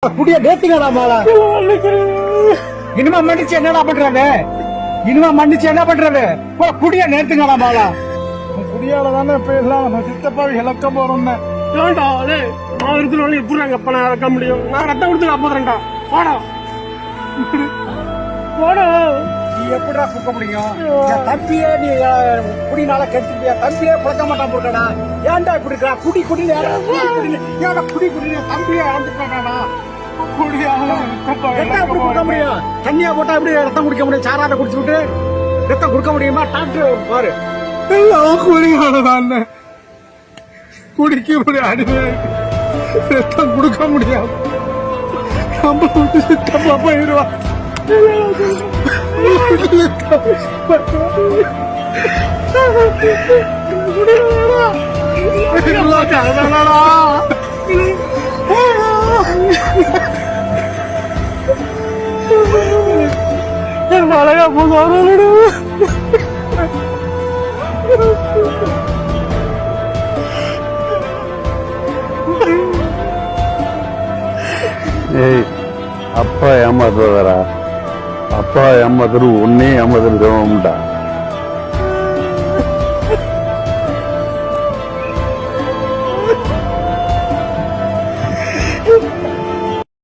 குடிய நேத்துங்கடா மாலா. இனிமே மன்னிச்சு என்னடா பண்றது? இனிமே மன்னிச்சு என்ன பண்றது? குடிய நேத்துங்கடா மாலா. குடியால தானே இப்ப எல்லாம் நம்ம சித்தப்பாவை இழக்க போறோம்னு. ஏன்டா அதே நான் இருக்கிறவங்க எப்படி நாங்க அப்ப நான் இழக்க முடியும்? நான் ரத்தம் கொடுத்து காப்பாத்துறேன்டா. வாடா வாடா. நீ எப்படிடா குக்க முடியும்? என் தம்பியே நீ குடினால கெடுத்துட்டியா? தம்பியே பிழைக்க மாட்டான் போட்டடா. ஏன்டா இப்படி இருக்கா? குடி குடி ஏன்டா குடி குடி தம்பியே இழந்துட்டாடா. முடியும் தண்ணியா போட்டா எப்படி ரத்தம் குடிக்க முடியும்? சாராத குடிச்சு விட்டு ரத்தம் கொடுக்க முடியுமா? டாக்டர் பாரு எல்லாம் குடியானதான் குடிக்க முடியாது, ரத்தம் கொடுக்க முடியாது. நம்ம விட்டு சித்தப்பா போயிடுவா. என் மழையா போதும். ஏய் அப்பா ஏமாத்துவதரா? அப்பா ஏமாத்துறது ஒன்னே ஏமாத்துறது